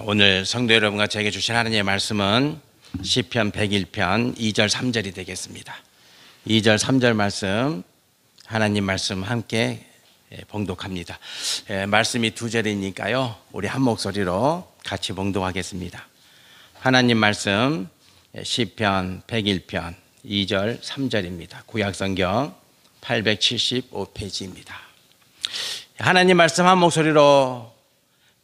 오늘 성도 여러분과 제게 주신 하나님의 말씀은 시편 101편 2절 3절이 되겠습니다. 2절 3절 말씀, 하나님 말씀 함께 봉독합니다. 말씀이 두 절이니까요, 우리 한 목소리로 같이 봉독하겠습니다. 하나님 말씀 시편 101편 2절 3절입니다. 구약성경 875페이지입니다. 하나님 말씀 한 목소리로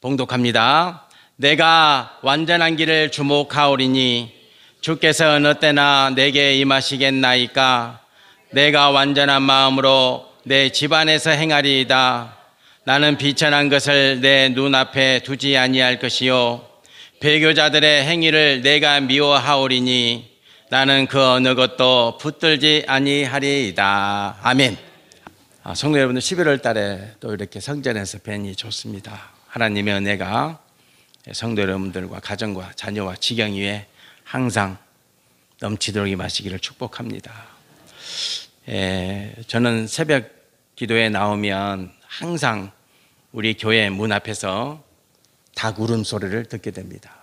봉독합니다. 내가 완전한 길을 주목하오리니 주께서 어느 때나 내게 임하시겠나이까. 내가 완전한 마음으로 내 집안에서 행하리이다. 나는 비천한 것을 내 눈앞에 두지 아니할 것이요 배교자들의 행위를 내가 미워하오리니 나는 그 어느 것도 붙들지 아니하리이다. 아멘. 성도 여러분들, 11월 달에 또 이렇게 성전에서 뵈니 좋습니다. 하나님의 은혜가 성도 여러분들과 가정과 자녀와 지경 위에 항상 넘치도록 임하시기를 축복합니다. 저는 새벽 기도에 나오면 항상 우리 교회 문 앞에서 닭 울음소리를 듣게 됩니다.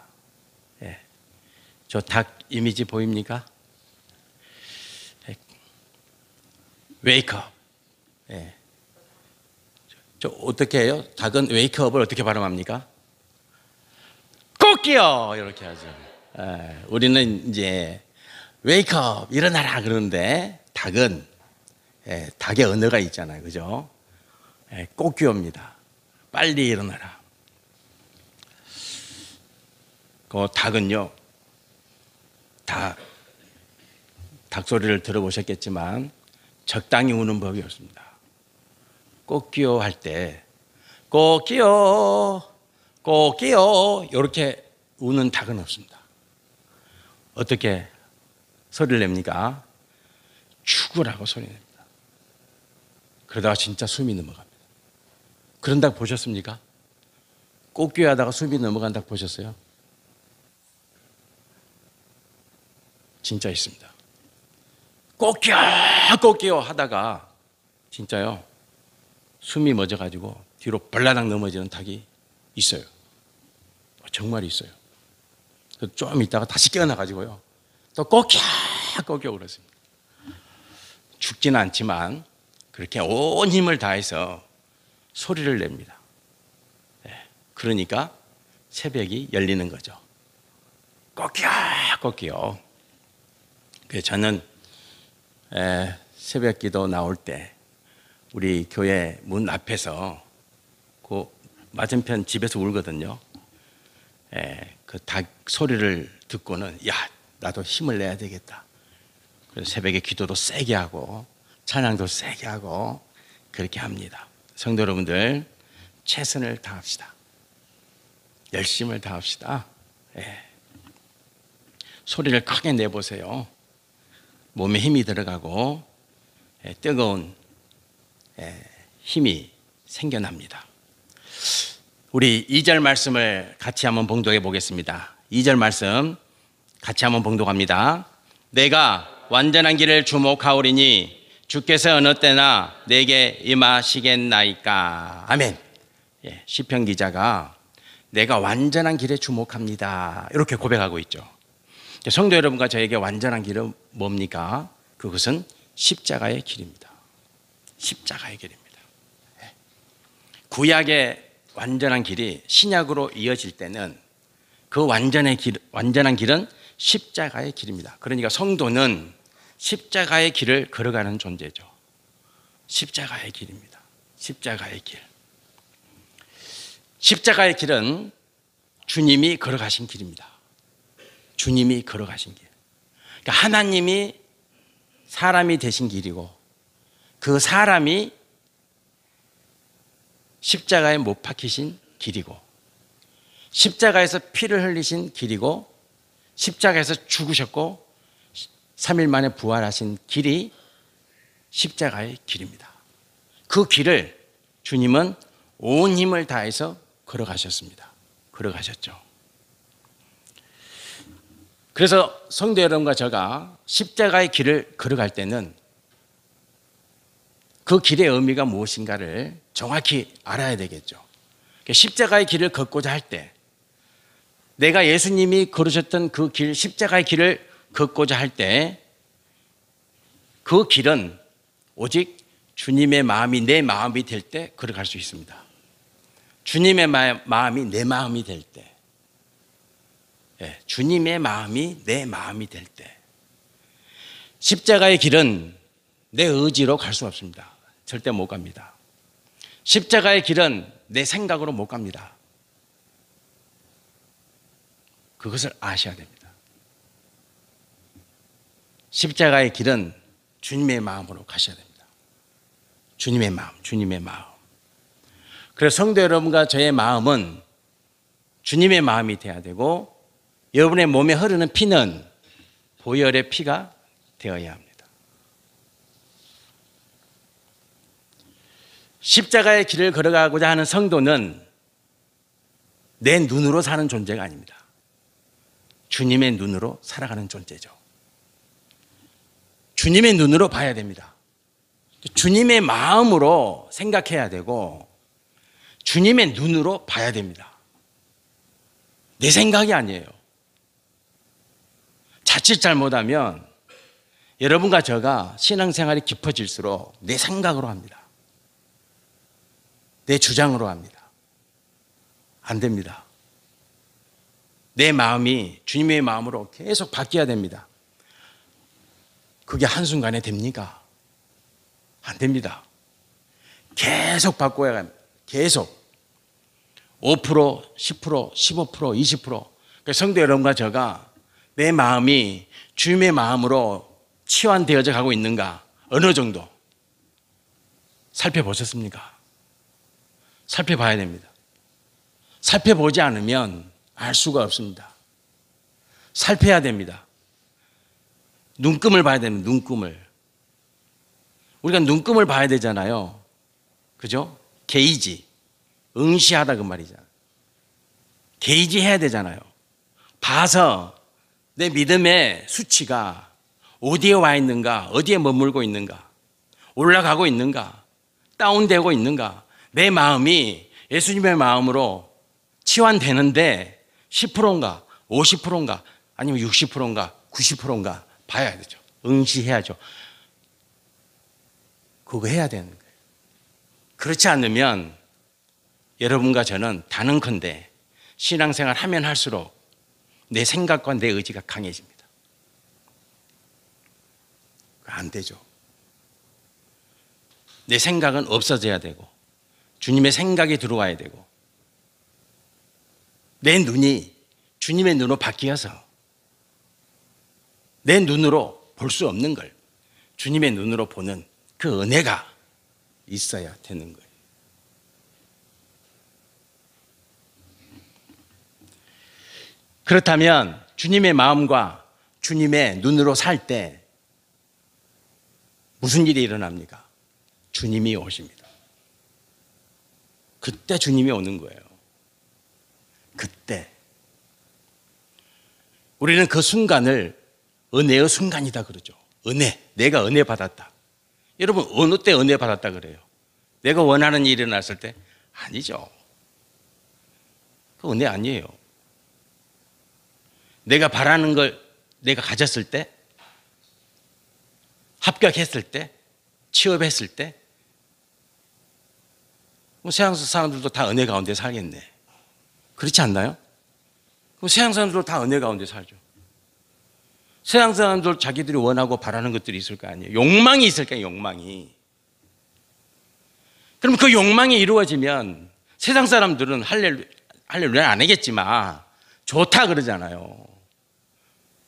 저 닭 이미지 보입니까? 웨이크업. 저 어떻게 해요? 닭은 웨이크업을 어떻게 발음합니까? 꼭기요! 이렇게 하죠. 우리는 이제 웨이크업, 일어나라 그러는데 닭은 닭의 언어가 있잖아요. 그죠? 꼭기요입니다. 빨리 일어나라. 그 닭은요, 닭 소리를 들어보셨겠지만 적당히 우는 법이 없습니다. 꼭기요 할 때 꼭기요 꼭기요 이렇게 우는 닭은 없습니다. 어떻게 소리를 냅니까? 죽으라고 소리 냅니다. 그러다가 진짜 숨이 넘어갑니다. 그런 닭 보셨습니까? 꼭기요 하다가 숨이 넘어간 닭 보셨어요? 진짜 있습니다. 꼭기요 꼭기요 하다가 진짜요, 숨이 멎어가지고 뒤로 벌라당 넘어지는 닭이 있어요. 정말 있어요. 좀 있다가 다시 깨어나가지고요, 또 꼭기요 꼭기요 그렇습니다. 죽지는 않지만 그렇게 온 힘을 다해서 소리를 냅니다. 그러니까 새벽이 열리는 거죠. 꼭기요 꼭기요. 그래서 저는 새벽 기도 나올 때 우리 교회 문 앞에서 그 맞은편 집에서 울거든요. 그 닭 소리를 듣고는 야, 나도 힘을 내야 되겠다. 그래서 새벽에 기도도 세게 하고 찬양도 세게 하고 그렇게 합니다. 성도 여러분들, 최선을 다합시다. 열심을 다합시다. 소리를 크게 내보세요. 몸에 힘이 들어가고 뜨거운 힘이 생겨납니다. 우리 2절 말씀을 같이 한번 봉독해 보겠습니다. 2절 말씀 같이 한번 봉독합니다. 내가 완전한 길을 주목하오리니 주께서 어느 때나 내게 임하시겠나이까. 아멘. 시편 기자가 내가 완전한 길에 주목합니다, 이렇게 고백하고 있죠. 성도 여러분과 저에게 완전한 길은 뭡니까? 그것은 십자가의 길입니다. 십자가의 길입니다. 구약의 완전한 길이 신약으로 이어질 때는 그 완전한 길은 십자가의 길입니다. 그러니까 성도는 십자가의 길을 걸어가는 존재죠. 십자가의 길입니다. 십자가의 길. 십자가의 길은 주님이 걸어가신 길입니다. 주님이 걸어가신 길. 그러니까 하나님이 사람이 되신 길이고, 그 사람이 십자가에 못 박히신 길이고, 십자가에서 피를 흘리신 길이고, 십자가에서 죽으셨고 3일 만에 부활하신 길이 십자가의 길입니다. 그 길을 주님은 온 힘을 다해서 걸어가셨습니다. 걸어가셨죠. 그래서 성도 여러분과 제가 십자가의 길을 걸어갈 때는 그 길의 의미가 무엇인가를 정확히 알아야 되겠죠. 십자가의 길을 걷고자 할 때 내가 예수님이 걸으셨던 그 길, 십자가의 길을 걷고자 할 때 그 길은 오직 주님의 마음이 내 마음이 될 때 걸어갈 수 있습니다. 주님의 마음이 내 마음이 될 때, 주님의 마음이 내 마음이 될 때, 십자가의 길은 내 의지로 갈 수 없습니다. 절대 못 갑니다. 십자가의 길은 내 생각으로 못 갑니다. 그것을 아셔야 됩니다. 십자가의 길은 주님의 마음으로 가셔야 됩니다. 주님의 마음, 주님의 마음. 그래서 성도 여러분과 저의 마음은 주님의 마음이 돼야 되고, 여러분의 몸에 흐르는 피는 보혈의 피가 되어야 합니다. 십자가의 길을 걸어가고자 하는 성도는 내 눈으로 사는 존재가 아닙니다. 주님의 눈으로 살아가는 존재죠. 주님의 눈으로 봐야 됩니다. 주님의 마음으로 생각해야 되고 주님의 눈으로 봐야 됩니다. 내 생각이 아니에요. 자칫 잘못하면 여러분과 저가 신앙생활이 깊어질수록 내 생각으로 합니다. 내 주장으로 합니다. 안 됩니다. 내 마음이 주님의 마음으로 계속 바뀌어야 됩니다. 그게 한순간에 됩니까? 안 됩니다. 계속 바꿔야 합니다. 계속 5%, 10%, 15%, 20%. 성도 여러분과 저가 내 마음이 주님의 마음으로 치환되어져 가고 있는가? 어느 정도? 살펴보셨습니까? 살펴봐야 됩니다. 살펴보지 않으면 알 수가 없습니다. 살펴야 됩니다. 눈금을 봐야 됩니다. 눈금을. 우리가 눈금을 봐야 되잖아요. 그죠? 게이지. 응시하다 그 말이잖아요. 게이지 해야 되잖아요. 봐서 내 믿음의 수치가 어디에 와 있는가, 어디에 머물고 있는가, 올라가고 있는가, 다운되고 있는가, 내 마음이 예수님의 마음으로 치환되는데 10%인가, 50%인가, 아니면 60%인가, 90%인가 봐야 되죠. 응시해야죠. 그거 해야 되는 거예요. 그렇지 않으면 여러분과 저는 단언컨대 신앙생활 하면 할수록 내 생각과 내 의지가 강해집니다. 안 되죠. 내 생각은 없어져야 되고 주님의 생각이 들어와야 되고 내 눈이 주님의 눈으로 바뀌어서 내 눈으로 볼 수 없는 걸 주님의 눈으로 보는 그 은혜가 있어야 되는 거예요. 그렇다면 주님의 마음과 주님의 눈으로 살 때 무슨 일이 일어납니까? 주님이 오십니다. 그때 주님이 오는 거예요. 그때. 우리는 그 순간을 은혜의 순간이다 그러죠. 은혜. 내가 은혜 받았다. 여러분, 어느 때 은혜 받았다 그래요? 내가 원하는 일이 일어났을 때? 아니죠. 그 은혜 아니에요. 내가 바라는 걸 내가 가졌을 때, 합격했을 때, 취업했을 때, 세상 사람들도 다 은혜 가운데 살겠네. 그렇지 않나요? 그럼 세상 사람들도 다 은혜 가운데 살죠. 세상 사람들 자기들이 원하고 바라는 것들이 있을 거 아니에요. 욕망이 있을 거예요. 욕망이. 그럼 그 욕망이 이루어지면 세상 사람들은 할렐루야 안 하겠지만 좋다 그러잖아요.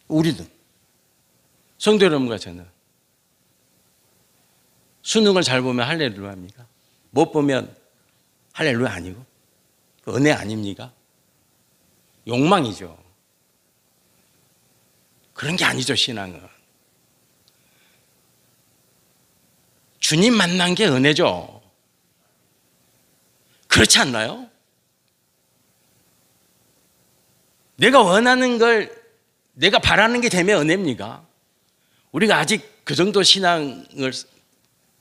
우리는 성도 여러분과 저는 수능을 잘 보면 할렐루야입니까? 못 보면 할렐루야 아니고 은혜 아닙니까? 욕망이죠. 그런 게 아니죠. 신앙은 주님 만난 게 은혜죠. 그렇지 않나요? 내가 원하는 걸 내가 바라는 게 되면 은혜입니까? 우리가 아직 그 정도 신앙을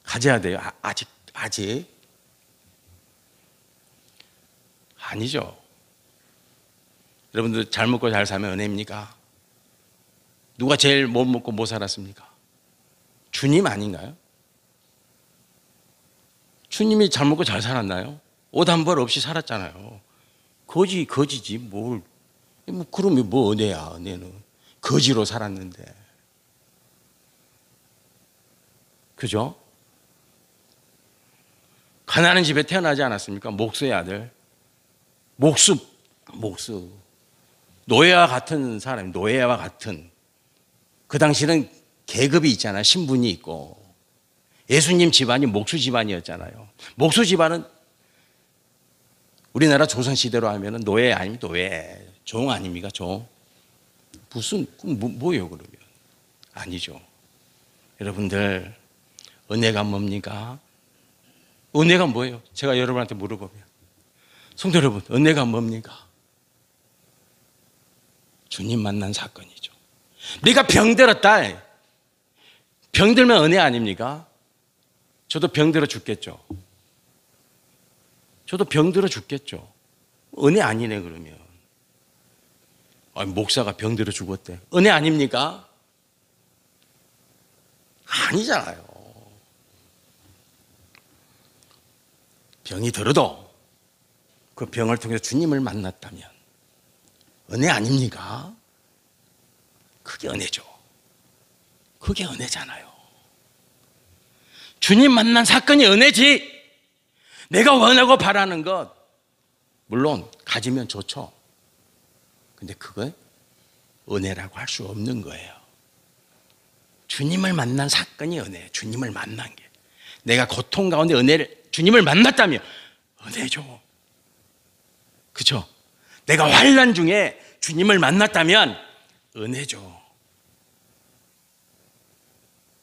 가져야 돼요. 아직 아니죠. 여러분들 잘 먹고 잘 살면 은혜입니까? 누가 제일 못 먹고 못 살았습니까? 주님 아닌가요? 주님이 잘 먹고 잘 살았나요? 옷 한 벌 없이 살았잖아요. 거지지 뭘. 그러면 뭐 은혜야, 은혜는. 거지로 살았는데. 그죠? 가난한 집에 태어나지 않았습니까? 목수의 아들. 목수. 노예와 같은 사람, 노예와 같은. 그 당시는 계급이 있잖아요. 신분이 있고. 예수님 집안이 목수 집안이었잖아요. 목수 집안은 우리나라 조선시대로 하면 노예 아니면 노예. 종 아닙니까? 종. 무슨, 뭐예요, 그러면? 아니죠. 여러분들, 은혜가 뭡니까? 은혜가 뭐예요? 제가 여러분한테 물어보면. 성도 여러분, 은혜가 뭡니까? 주님 만난 사건이죠. 네가 병들었다. 병들면 은혜 아닙니까? 저도 병들어 죽겠죠. 저도 병들어 죽겠죠. 은혜 아니네, 그러면. 아니, 목사가 병들어 죽었대. 은혜 아닙니까? 아니잖아요. 병이 들어도 그 병을 통해서 주님을 만났다면 은혜 아닙니까? 그게 은혜죠. 그게 은혜잖아요. 주님 만난 사건이 은혜지. 내가 원하고 바라는 것 물론 가지면 좋죠. 근데 그거 은혜라고 할 수 없는 거예요. 주님을 만난 사건이 은혜예요. 주님을 만난 게. 내가 고통 가운데 주님을 만났다면 은혜죠. 그렇죠? 내가 환난 중에 주님을 만났다면 은혜죠.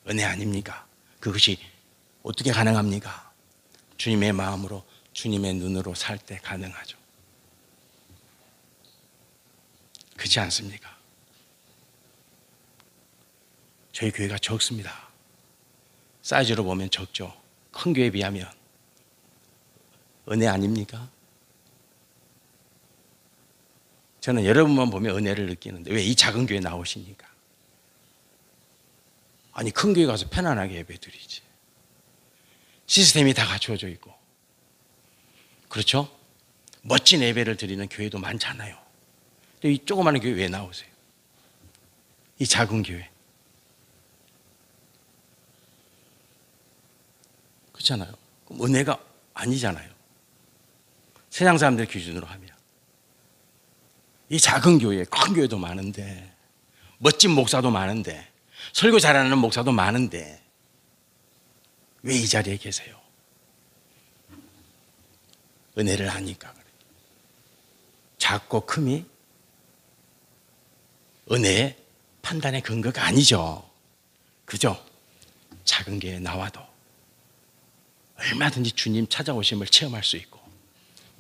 은혜 아닙니까? 그것이 어떻게 가능합니까? 주님의 마음으로, 주님의 눈으로 살 때 가능하죠. 그렇지 않습니까? 저희 교회가 적습니다. 사이즈로 보면 적죠. 큰 교회에 비하면. 은혜 아닙니까? 저는 여러분만 보면 은혜를 느끼는데 왜 이 작은 교회에 나오시니까? 아니, 큰 교회 가서 편안하게 예배드리지. 시스템이 다 갖추어져 있고. 그렇죠? 멋진 예배를 드리는 교회도 많잖아요. 근데 이 조그마한 교회 왜 나오세요? 이 작은 교회. 그렇잖아요. 그럼 은혜가 아니잖아요. 세상 사람들 기준으로 하면. 이 작은 교회, 큰 교회도 많은데, 멋진 목사도 많은데, 설교 잘하는 목사도 많은데 왜 이 자리에 계세요? 은혜를 아니까 그래요. 작고 큼이 은혜의 판단의 근거가 아니죠. 그죠? 작은 교회에 나와도 얼마든지 주님 찾아오심을 체험할 수 있고,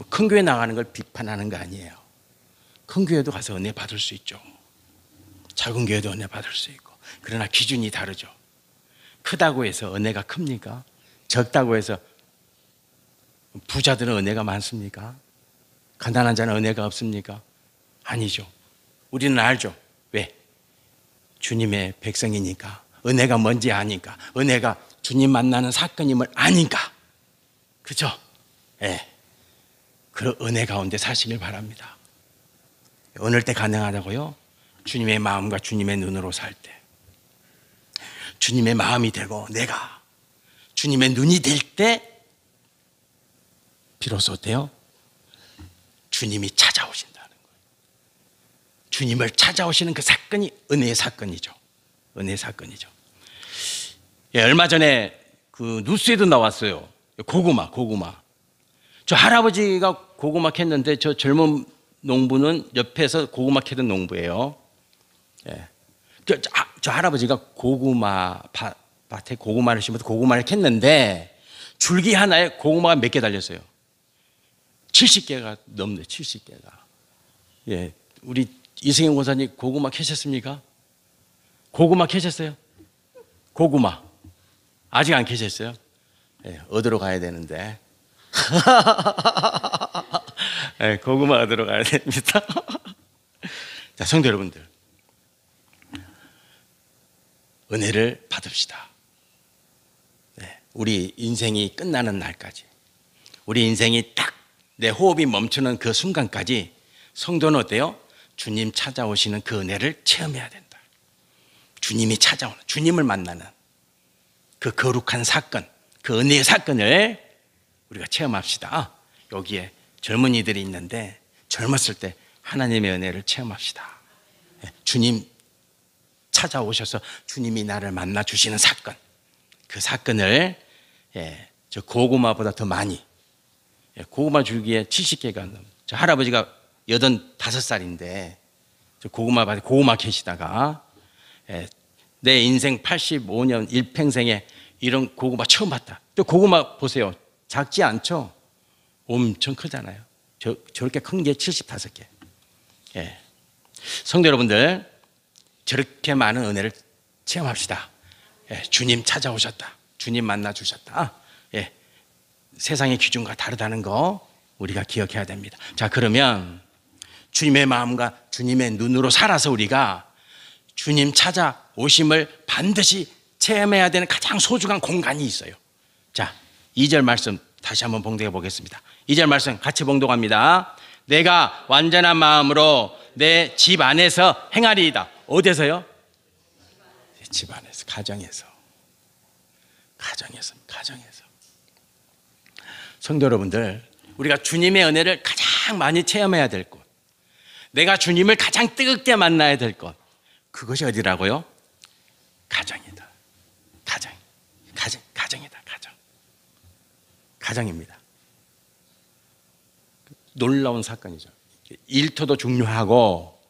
큰 교회 나가는 걸 비판하는 거 아니에요. 큰 교회도 가서 은혜 받을 수 있죠. 작은 교회도 은혜 받을 수 있고. 그러나 기준이 다르죠. 크다고 해서 은혜가 큽니까? 적다고 해서 부자들은 은혜가 많습니까? 가난한 자는 은혜가 없습니까? 아니죠. 우리는 알죠. 왜? 주님의 백성이니까. 은혜가 뭔지 아니까. 은혜가 주님 만나는 사건임을 아니까. 그죠? 예. 그 은혜 가운데 사시길 바랍니다. 어느 때 가능하다고요? 주님의 마음과 주님의 눈으로 살 때. 주님의 마음이 되고 내가 주님의 눈이 될 때 비로소 돼요. 주님이 찾아오신다는 거예요. 주님을 찾아오시는 그 사건이 은혜의 사건이죠. 은혜의 사건이죠. 예, 얼마 전에 그 뉴스에도 나왔어요. 고구마. 저 할아버지가 고구마 캤는데 저 젊은 농부는 옆에서 고구마 캐던 농부예요. 예. 저 할아버지가 고구마 밭에 고구마를 심어서 고구마를 캤는데 줄기 하나에 고구마가 몇 개 달렸어요? 70개가 넘네. 70개가. 예, 우리 이승현 권사님 고구마 캐셨습니까? 고구마 캐셨어요? 고구마 아직 안 캐셨어요? 예, 얻으러 가야 되는데. 예, 고구마 얻으러 가야 됩니다. 자, 성도 여러분들, 은혜를 받읍시다. 네, 우리 인생이 끝나는 날까지, 우리 인생이 딱 내 호흡이 멈추는 그 순간까지 성도는 어때요? 주님 찾아오시는 그 은혜를 체험해야 된다. 주님이 찾아오는, 주님을 만나는 그 거룩한 사건, 그 은혜의 사건을 우리가 체험합시다. 여기에 젊은이들이 있는데 젊었을 때 하나님의 은혜를 체험합시다. 주님 찾아오셔서 주님이 나를 만나 주시는 사건, 그 사건을 저 고구마보다 더 많이, 고구마 줄기에 70개가 넘는, 저 할아버지가 85살인데 저 고구마 캐시다가 내 인생 85년 일평생에 이런 고구마 처음 봤다. 또 고구마 보세요. 작지 않죠? 엄청 크잖아요. 저렇게 큰 게 75개. 성도 여러분들, 저렇게 많은 은혜를 체험합시다. 주님 찾아오셨다. 주님 만나 주셨다. 세상의 기준과 다르다는 거 우리가 기억해야 됩니다. 자, 그러면 주님의 마음과 주님의 눈으로 살아서 우리가 주님 찾아오심을 반드시 체험해야 되는 가장 소중한 공간이 있어요. 자, 2절 말씀 다시 한번 봉독해 보겠습니다. 2절 말씀 같이 봉독합니다. 내가 완전한 마음으로 내 집 안에서 행하리이다. 어디서요? 집 안에서, 가정에서. 성도 여러분들, 우리가 주님의 은혜를 가장 많이 체험해야 될 곳, 내가 주님을 가장 뜨겁게 만나야 될 곳, 그것이 어디라고요? 가정이다. 가정입니다. 놀라운 사건이죠. 일터도 중요하고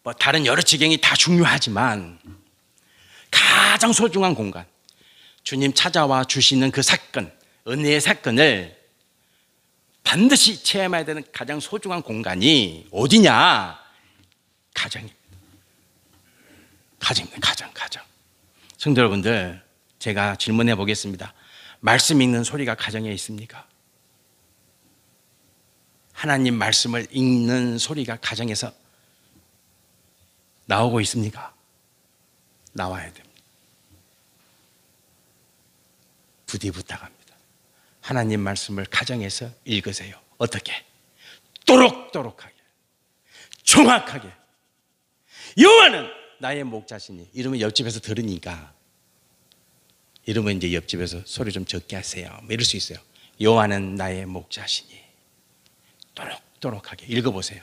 뭐 다른 여러 지경이 다 중요하지만 가장 소중한 공간, 주님 찾아와 주시는 그 사건, 은혜의 사건을 반드시 체험해야 되는 가장 소중한 공간이 어디냐? 가정입니다. 가정. 성도 여러분들, 제가 질문해 보겠습니다. 말씀 읽는 소리가 가정에 있습니까? 하나님 말씀을 읽는 소리가 가정에서 나오고 있습니까? 나와야 됩니다. 부디 부탁합니다. 하나님 말씀을 가정에서 읽으세요. 어떻게? 또록또록하게, 정확하게. 여호와는 나의 목자시니. 이러면 옆집에서 들으니까, 이러면 이제 옆집에서 소리 좀 적게 하세요, 뭐 이럴 수 있어요. 여호와는 나의 목자시니. 또록또록하게 읽어보세요.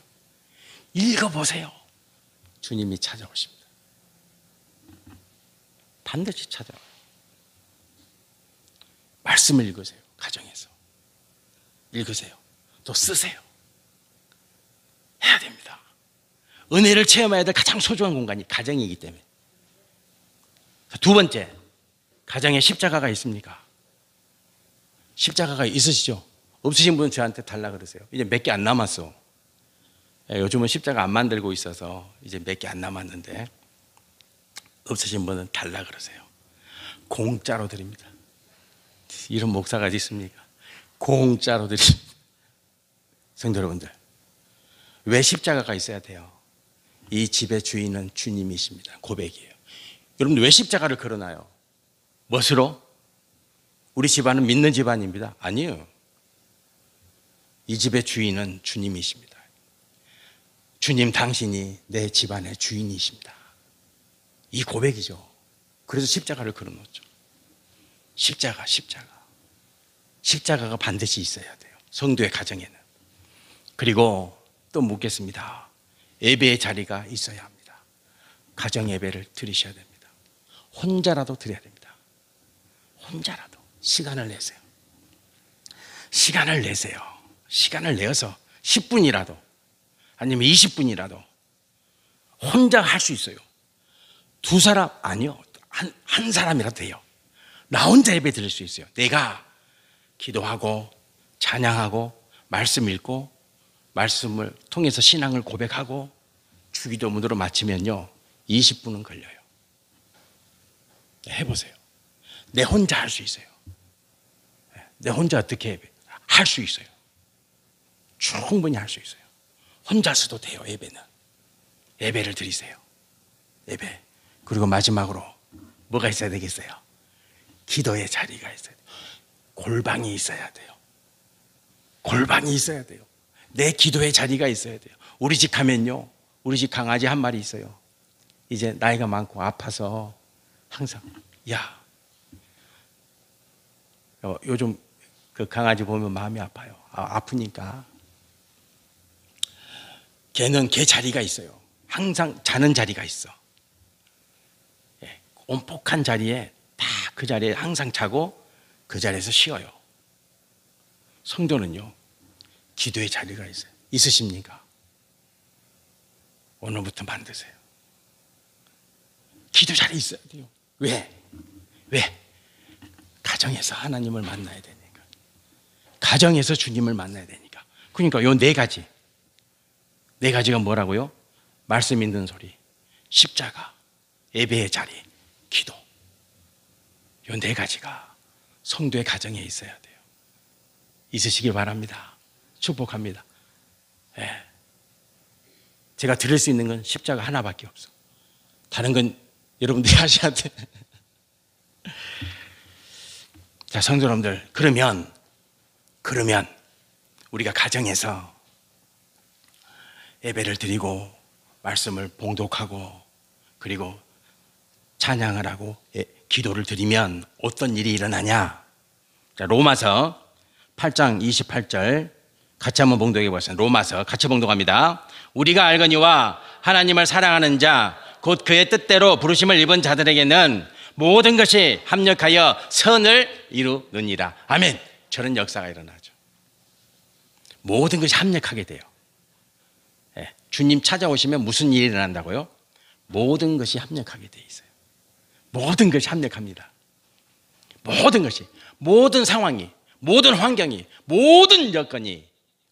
주님이 찾아오십니다. 반드시 찾아와요. 말씀을 읽으세요. 가정에서 읽으세요. 또 쓰세요. 해야 됩니다. 은혜를 체험해야 될 가장 소중한 공간이 가정이기 때문에. 두 번째, 가정에 십자가가 있습니까? 십자가가 있으시죠? 없으신 분은 저한테 달라 그러세요. 이제 몇 개 안 남았어. 요즘은 십자가 안 만들고 있어서 이제 몇 개 안 남았는데, 없으신 분은 달라 그러세요. 공짜로 드립니다. 이런 목사가 어디 있습니까? 공짜로 드립니다. 성도 여러분들, 왜 십자가가 있어야 돼요? 이 집의 주인은 주님이십니다. 고백이에요. 여러분들, 왜 십자가를 걸어놔요? 무엇으로? 우리 집안은 믿는 집안입니다. 아니에요. 이 집의 주인은 주님이십니다. 주님 당신이 내 집안의 주인이십니다. 이 고백이죠. 그래서 십자가를 걸어놓죠. 십자가가 반드시 있어야 돼요. 성도의 가정에는. 그리고 또 묻겠습니다. 예배의 자리가 있어야 합니다. 가정 예배를 드리셔야 됩니다. 혼자라도 드려야 됩니다. 혼자라도 시간을 내세요. 시간을 내어서 10분이라도 아니면 20분이라도 혼자 할 수 있어요. 두 사람 아니요, 한 사람이라도 돼요. 나 혼자 예배 드릴 수 있어요. 내가 기도하고 찬양하고 말씀 읽고 말씀을 통해서 신앙을 고백하고 주기도문으로 마치면요, 20분은 걸려요. 해보세요. 내 혼자 할 수 있어요. 내 혼자 어떻게 할 수 있어요. 충분히 할 수 있어요. 혼자서도 돼요. 예배는 예배를 드리세요. 예배. 그리고 마지막으로 뭐가 있어야 되겠어요? 기도의 자리가 있어야 돼요. 골방이 있어야 돼요. 골방이 있어야 돼요. 내 기도의 자리가 있어야 돼요. 우리 집 가면요, 우리 집 강아지 한 마리 있어요. 이제 나이가 많고 아파서 항상 요즘 그 강아지 보면 마음이 아파요. 아프니까 걔는 걔 자리가 있어요. 항상 자는 자리가 있어. 온폭한 자리에 다 그 자리에 항상 자고 그 자리에서 쉬어요. 성도는요, 기도의 자리가 있어요. 있으십니까? 오늘부터 만드세요. 기도 자리 있어야 돼요. 왜? 가정에서 하나님을 만나야 되니까. 가정에서 주님을 만나야 되니까. 그러니까 요 네 가지. 네 가지가 뭐라고요? 말씀 있는 소리, 십자가, 예배의 자리, 기도. 요 네 가지가 성도의 가정에 있어야 돼요. 있으시길 바랍니다. 축복합니다. 제가 드릴 수 있는 건 십자가 하나밖에 없어. 다른 건 여러분들이 하셔야 돼. 자, 성도 여러분들, 그러면 우리가 가정에서 예배를 드리고 말씀을 봉독하고 그리고 찬양을 하고 기도를 드리면 어떤 일이 일어나냐? 자, 로마서 8장 28절 같이 한번 봉독해 보세요. 로마서 같이 봉독합니다. 우리가 알거니와 하나님을 사랑하는 자 곧 그의 뜻대로 부르심을 입은 자들에게는 모든 것이 합력하여 선을 이루느니라. 아멘. 저런 역사가 일어나죠. 모든 것이 합력하게 돼요. 주님 찾아오시면 무슨 일이 일어난다고요? 모든 것이 합력하게 돼 있어요. 모든 것이 합력합니다. 모든 것이, 모든 상황이, 모든 환경이, 모든 여건이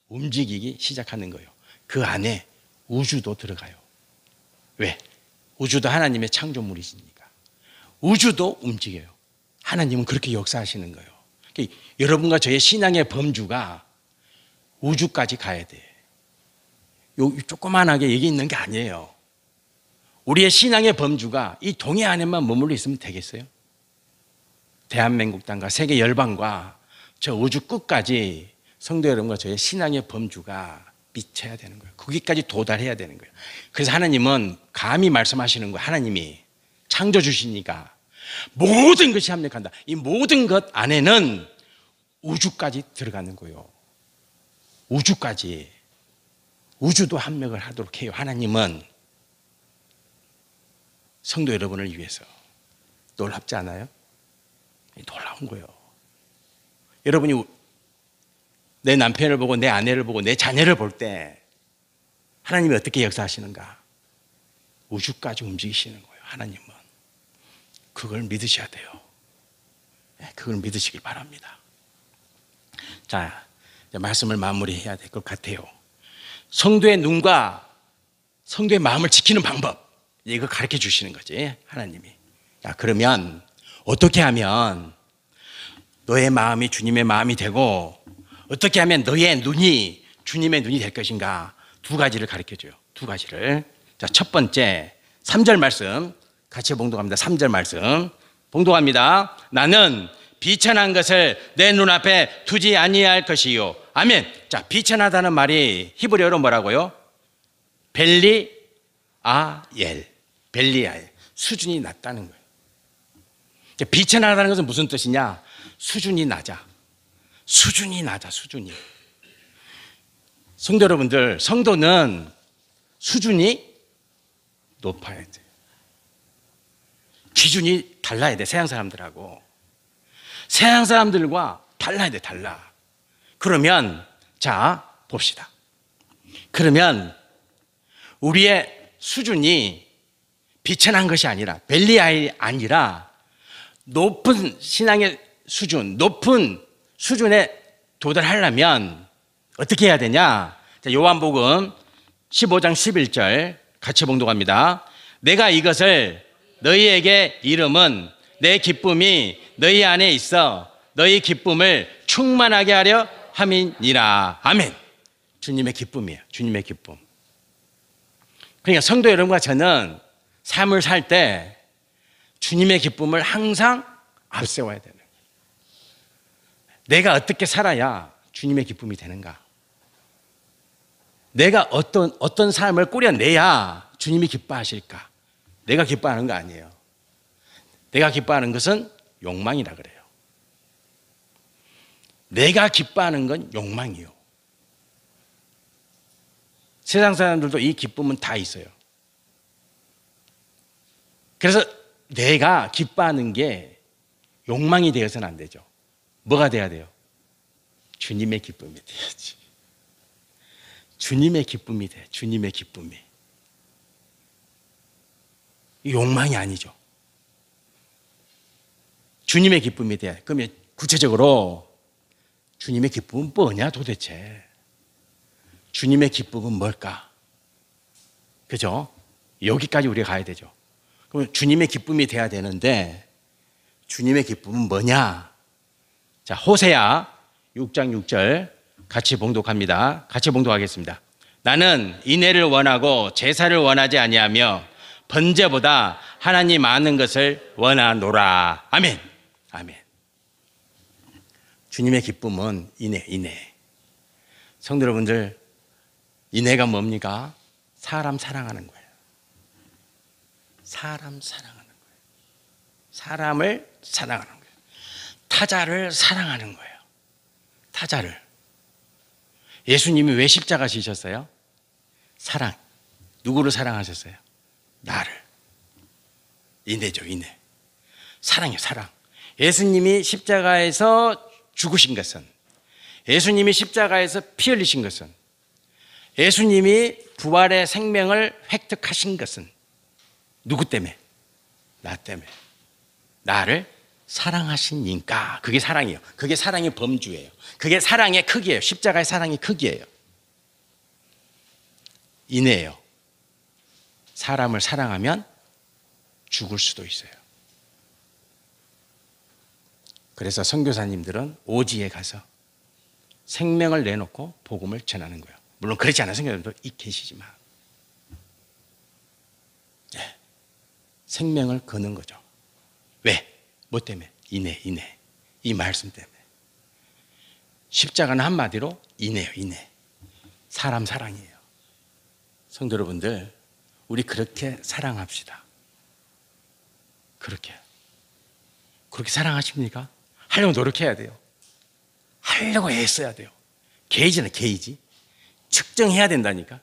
움직이기 시작하는 거예요. 그 안에 우주도 들어가요. 왜? 우주도 하나님의 창조물이시니까. 우주도 움직여요. 하나님은 그렇게 역사하시는 거예요. 그러니까 여러분과 저의 신앙의 범주가 우주까지 가야 돼. 요 조그만하게 얘기 있는 게 아니에요. 우리의 신앙의 범주가 이 동해 안에만 머물러 있으면 되겠어요? 대한민국 땅과 세계 열방과 저 우주 끝까지 성도 여러분과 저의 신앙의 범주가 미쳐야 되는 거예요. 거기까지 도달해야 되는 거예요. 그래서 하나님은 감히 말씀하시는 거예요. 하나님이 창조주시니까 모든 것이 합력한다. 이 모든 것 안에는 우주까지 들어가는 거예요. 우주까지. 우주도 합력을 하도록 해요. 하나님은 성도 여러분을 위해서. 놀랍지 않아요? 놀라운 거예요. 여러분이 내 남편을 보고 내 아내를 보고 내 자녀를 볼 때 하나님이 어떻게 역사하시는가? 우주까지 움직이시는 거예요. 하나님은. 그걸 믿으셔야 돼요. 그걸 믿으시길 바랍니다. 자, 이제 말씀을 마무리해야 될 것 같아요. 성도의 눈과 성도의 마음을 지키는 방법, 이거 가르쳐 주시는 거지, 하나님이. 자, 그러면 어떻게 하면 너의 마음이 주님의 마음이 되고 어떻게 하면 너의 눈이 주님의 눈이 될 것인가? 두 가지를 가르쳐 줘요. 두 가지를. 자, 첫 번째 3절 말씀 같이 봉독합니다. 3절 말씀 봉독합니다. 나는 비천한 것을 내 눈앞에 두지 아니할 것이요. 아멘. 자, 비천하다는 말이 히브리어로 뭐라고요? 벨리아엘. 벨리아엘. 수준이 낮다는 거예요. 비천하다는 것은 무슨 뜻이냐? 수준이 낮아. 수준이 낮아, 수준이. 성도 여러분들, 성도는 수준이 높아야 돼. 기준이 달라야 돼, 서양 사람들하고. 서양 사람들과 달라야 돼, 달라. 그러면, 자, 봅시다. 그러면 우리의 수준이 비천한 것이 아니라, 벨리아이 아니라 높은 신앙의 수준, 높은 수준에 도달하려면 어떻게 해야 되냐? 자, 요한복음 15장 11절 같이 봉독합니다. 내가 이것을 너희에게 이름은 내 기쁨이 너희 안에 있어 너희 기쁨을 충만하게 하려 함이니라. 아멘. 주님의 기쁨이에요. 주님의 기쁨. 그러니까 성도 여러분과 저는 삶을 살 때 주님의 기쁨을 항상 앞세워야 되는 거예요. 내가 어떻게 살아야 주님의 기쁨이 되는가? 내가 어떤 삶을 꾸려내야 주님이 기뻐하실까? 내가 기뻐하는 거 아니에요. 내가 기뻐하는 것은 욕망이라 그래요. 내가 기뻐하는 건 욕망이요. 세상 사람들도 이 기쁨은 다 있어요. 그래서 내가 기뻐하는 게 욕망이 되어서는 안 되죠. 뭐가 돼야 돼요? 주님의 기쁨이 돼야지. 주님의 기쁨이 돼. 주님의 기쁨이. 욕망이 아니죠. 주님의 기쁨이 돼. 그러면 구체적으로 주님의 기쁨은 뭐냐 도대체? 주님의 기쁨은 뭘까? 그죠? 여기까지 우리가 가야 되죠. 그럼 주님의 기쁨이 돼야 되는데 주님의 기쁨은 뭐냐? 자, 호세아 6장 6절 같이 봉독합니다. 같이 봉독하겠습니다. 나는 인애를 원하고 제사를 원하지 아니하며 번제보다 하나님 아는 것을 원하노라. 아멘. 아멘. 주님의 기쁨은 인애. 성도 여러분들, 인애가 뭡니까? 사람 사랑하는 거예요. 사람 사랑하는 거예요. 사람을 사랑하는 거예요. 타자를 사랑하는 거예요. 타자를. 예수님이 왜 십자가 지셨어요? 사랑. 누구를 사랑하셨어요? 나를. 인애죠, 인애. 사랑이요, 사랑. 예수님이 십자가에서 죽으신 것은, 예수님이 십자가에서 피 흘리신 것은, 예수님이 부활의 생명을 획득하신 것은 누구 때문에? 나 때문에. 나를 사랑하시니까. 그게 사랑이에요. 그게 사랑의 범주예요. 그게 사랑의 크기예요. 십자가의 사랑의 크기예요. 인애예요. 사람을 사랑하면 죽을 수도 있어요. 그래서 선교사님들은 오지에 가서 생명을 내놓고 복음을 전하는 거예요. 물론 그렇지 않은 선교사님도 계시지만 생명을 거는 거죠. 왜? 뭐 때문에? 인애. 이 말씀 때문에. 십자가는 한마디로 인애예요. 인애. 사람 사랑이에요. 성도 여러분들, 우리 그렇게 사랑합시다. 그렇게 사랑하십니까? 하려고 노력해야 돼요. 하려고 애써야 돼요. 게이지는 게이지. 측정해야 된다니까.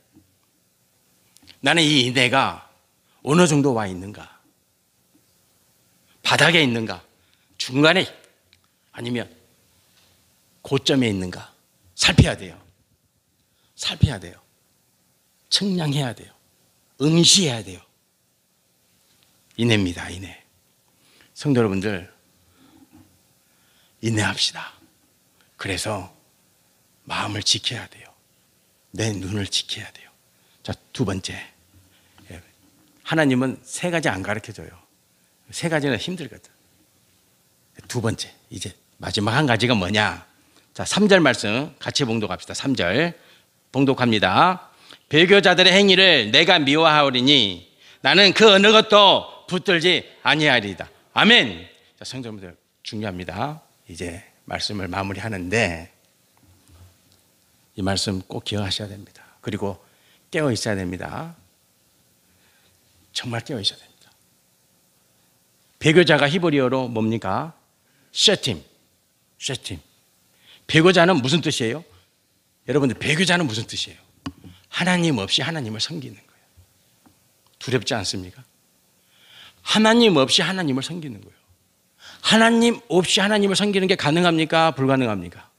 나는 이 인애가 어느 정도 와 있는가? 바닥에 있는가? 중간에 아니면 고점에 있는가? 살펴야 돼요. 살펴야 돼요. 측량해야 돼요. 응시해야 돼요. 인애입니다. 인애. 성도 여러분들, 인내합시다. 그래서 마음을 지켜야 돼요. 내 눈을 지켜야 돼요. 자, 두 번째. 하나님은 세 가지 안 가르쳐줘요. 세 가지는 힘들거든. 두 번째, 이제 마지막 한 가지가 뭐냐? 자, 3절 말씀 같이 봉독합시다. 3절 봉독합니다. 배교자들의 행위를 내가 미워하오리니 나는 그 어느 것도 붙들지 아니하리이다. 아멘. 자, 성도님들 중요합니다. 이제 말씀을 마무리하는데 이 말씀 꼭 기억하셔야 됩니다. 그리고 깨어 있어야 됩니다. 정말 깨어 있어야 됩니다. 배교자가 히브리어로 뭡니까? 쉐팀. 배교자는 무슨 뜻이에요? 여러분들, 배교자는 무슨 뜻이에요? 하나님 없이 하나님을 섬기는 거예요. 두렵지 않습니까? 하나님 없이 하나님을 섬기는 거예요. 하나님 없이 하나님을 섬기는 게 가능합니까? 불가능합니까?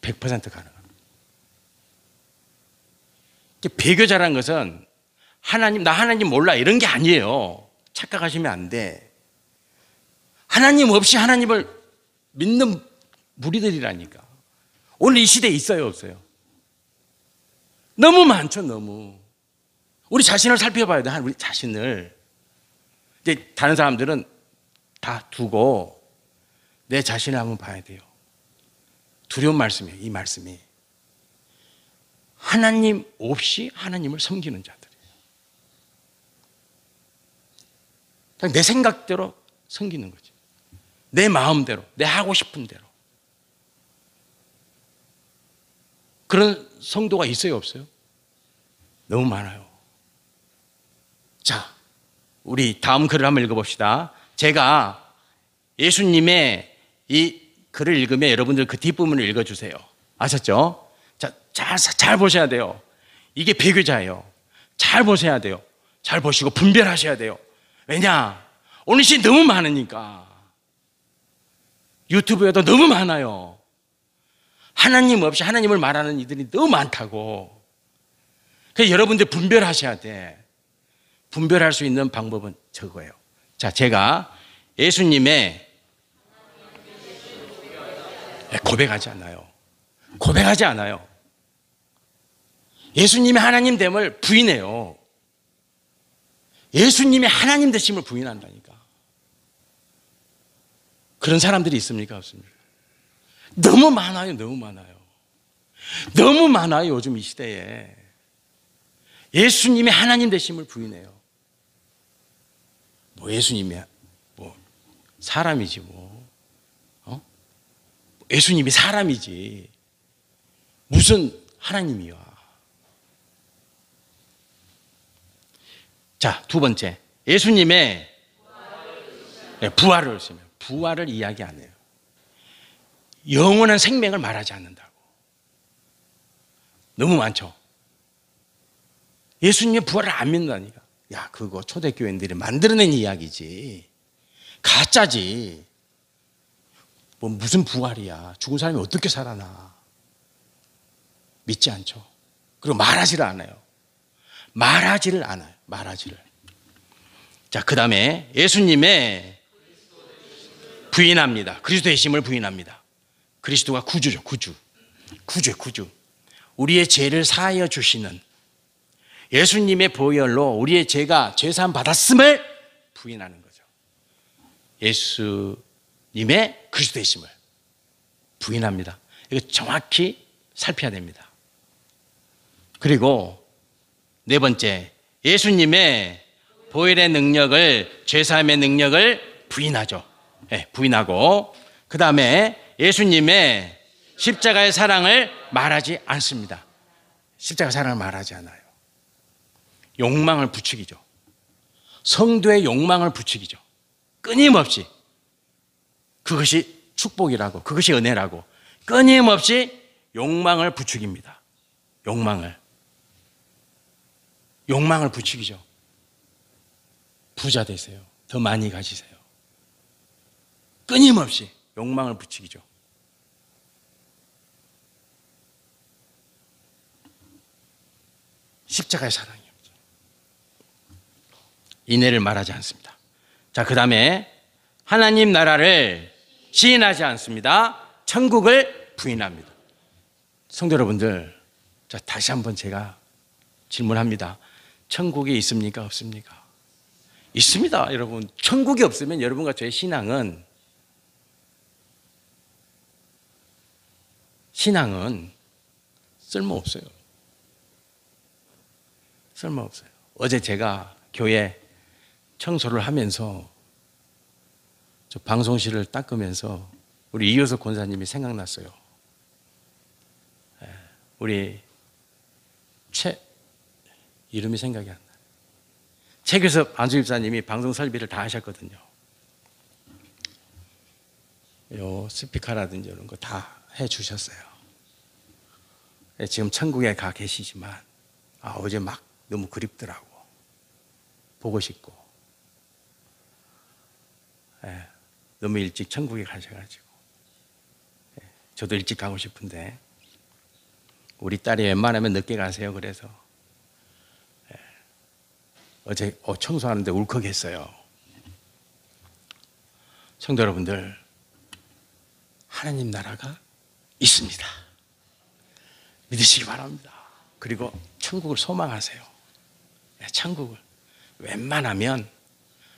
100% 가능합니다. 배교자라는 것은 나 하나님 몰라 이런 게 아니에요. 착각하시면 안 돼. 하나님 없이 하나님을 믿는 무리들이라니까. 오늘 이 시대에 있어요, 없어요? 너무 많죠, 너무. 우리 자신을 살펴봐야 돼, 우리 자신을. 이제 다른 사람들은 다 두고 내 자신을 한번 봐야 돼요. 두려운 말씀이에요, 이 말씀이. 하나님 없이 하나님을 섬기는 자들이에요. 그냥 내 생각대로 섬기는 거지. 내 마음대로, 내 하고 싶은 대로. 그런 성도가 있어요, 없어요? 너무 많아요. 자, 우리 다음 글을 한번 읽어봅시다. 제가 예수님의 이 글을 읽으면 여러분들 그 뒷부분을 읽어주세요. 아셨죠? 자, 잘 보셔야 돼요. 이게 배교자예요. 잘 보셔야 돼요. 잘 보시고 분별하셔야 돼요. 왜냐? 오늘 시 너무 많으니까. 유튜브에도 너무 많아요. 하나님 없이 하나님을 말하는 이들이 너무 많다고. 그래서 여러분들 분별하셔야 돼. 분별할 수 있는 방법은 저거예요. 자, 제가 예수님의 고백하지 않아요. 고백하지 않아요. 예수님의 하나님 됨을 부인해요. 예수님의 하나님 되심을 부인한다니까. 그런 사람들이 있습니까? 없습니까? 너무 많아요. 너무 많아요. 너무 많아요. 요즘 이 시대에. 예수님의 하나님 되심을 부인해요. 뭐 예수님이 뭐 사람이지 뭐. 예수님이 사람이지. 무슨 하나님이야. 자, 두 번째. 예수님의 부활을 의심해요. 부활을 이야기 안 해요. 영원한 생명을 말하지 않는다고. 너무 많죠. 예수님의 부활을 안 믿는다니까. 야, 그거 초대교인들이 만들어낸 이야기지. 가짜지. 뭐 무슨 부활이야. 죽은 사람이 어떻게 살아나. 믿지 않죠. 그리고 말하지를 않아요. 말하지를 않아요. 말하지를. 자, 그 다음에 예수님의 부인합니다. 그리스도의 심을 부인합니다. 그리스도가 구주죠. 구주. 우리의 죄를 사하여 주시는 예수님의 보혈로 우리의 죄가 죄사함 받았음을 부인하는 거죠. 예수님의 그리스도의 심을 부인합니다. 이거 정확히 살펴야 됩니다. 그리고 네 번째, 예수님의 보혈의 능력을, 죄사함의 능력을 부인하죠. 네, 부인하고, 그 다음에 예수님의 십자가의 사랑을 말하지 않습니다. 십자가 사랑을 말하지 않아요. 욕망을 부추기죠. 성도의 욕망을 부추기죠. 끊임없이. 그것이 축복이라고, 그것이 은혜라고 끊임없이 욕망을 부추깁니다. 욕망을 부추기죠. 부자 되세요. 더 많이 가지세요. 끊임없이 욕망을 부추기죠. 십자가의 사랑이 없죠. 인애를 말하지 않습니다. 자, 그 다음에 하나님 나라를 시인하지 않습니다. 천국을 부인합니다. 성도 여러분들, 자, 다시 한번 제가 질문합니다. 천국이 있습니까? 없습니까? 있습니다. 여러분, 천국이 없으면 여러분과 저의 신앙은 쓸모없어요. 쓸모없어요. 어제 제가 교회 청소를 하면서 저 방송실을 닦으면서 우리 이효석 권사님이 생각났어요. 우리 이름이 생각이 안 나요. 최규섭 안수집사님이 방송 설비를 다 하셨거든요. 요 스피커라든지 이런 거 다 해주셨어요. 지금 천국에 가 계시지만 어제 막 너무 그립더라고. 보고 싶고. 너무 일찍 천국에 가셔가지고. 저도 일찍 가고 싶은데 우리 딸이 웬만하면 늦게 가세요. 그래서 어제 청소하는데 울컥했어요. 성도 여러분들, 하나님 나라가 있습니다. 믿으시기 바랍니다. 그리고 천국을 소망하세요. 천국을. 웬만하면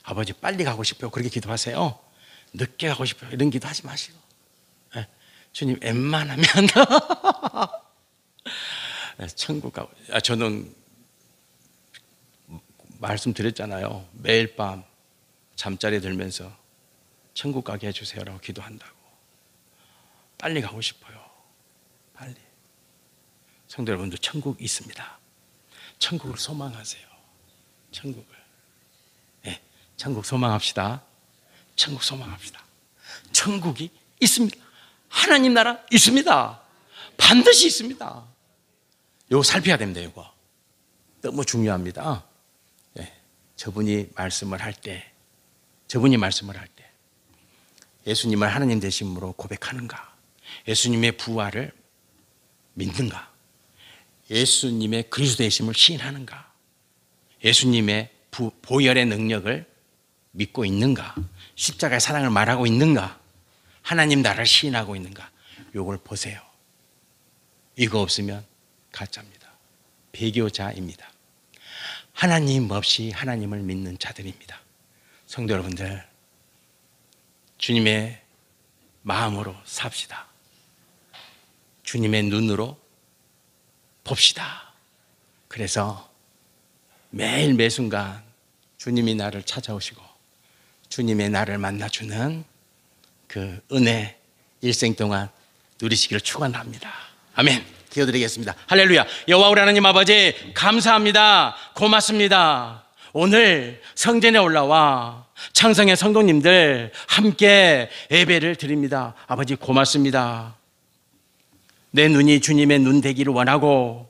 아버지 빨리 가고 싶어요. 그렇게 기도하세요. 늦게 가고 싶어요. 이런 기도하지 마시고. 주님 웬만하면 천국 가고. 저는 말씀드렸잖아요. 매일 밤 잠자리에 들면서 천국 가게 해주세요라고 기도한다고. 빨리 가고 싶어요. 빨리. 성도 여러분들, 천국 있습니다. 천국을 소망하세요. 천국을. 네, 천국 소망합시다. 천국 소망합시다. 천국이 있습니다. 하나님 나라 있습니다. 반드시 있습니다. 요거 살펴야 됩니다. 요거 너무 중요합니다. 네, 저분이 말씀을 할 때 예수님을 하나님 되심으로 고백하는가? 예수님의 부활을 믿는가? 예수님의 그리스도 되심을 시인하는가? 예수님의 보혈의 능력을 믿고 있는가? 십자가의 사랑을 말하고 있는가? 하나님 나라를 시인하고 있는가? 요걸 보세요. 이거 없으면 가짜입니다. 배교자입니다. 하나님 없이 하나님을 믿는 자들입니다. 성도 여러분들, 주님의 마음으로 삽시다. 주님의 눈으로 봅시다. 그래서 매일 매순간 주님이 나를 찾아오시고 주님의 나를 만나주는 그 은혜 일생 동안 누리시기를 축원합니다. 아멘. 기도드리겠습니다. 할렐루야. 여호와 우리 하나님 아버지, 감사합니다. 고맙습니다. 오늘 성전에 올라와 창성의 성도님들 함께 예배를 드립니다. 아버지 고맙습니다. 내 눈이 주님의 눈 되기를 원하고,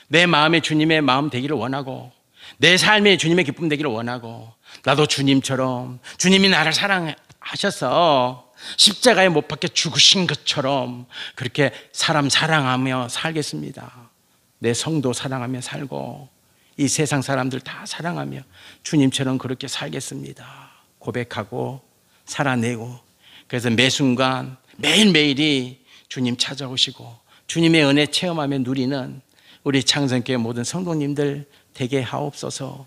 내 마음이 주님의 마음 되기를 원하고, 내 삶이 주님의 기쁨 되기를 원하고, 나도 주님처럼 주님이 나를 사랑하셔서 십자가에 못 박혀 죽으신 것처럼 그렇게 사람 사랑하며 살겠습니다. 내 성도 사랑하며 살고 이 세상 사람들 다 사랑하며 주님처럼 그렇게 살겠습니다. 고백하고 살아내고, 그래서 매 순간 매일매일이 주님 찾아오시고 주님의 은혜 체험하며 누리는 우리 창성교회 모든 성도님들 되게 하옵소서.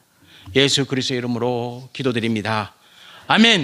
예수 그리스도의 이름으로 기도드립니다. 아멘.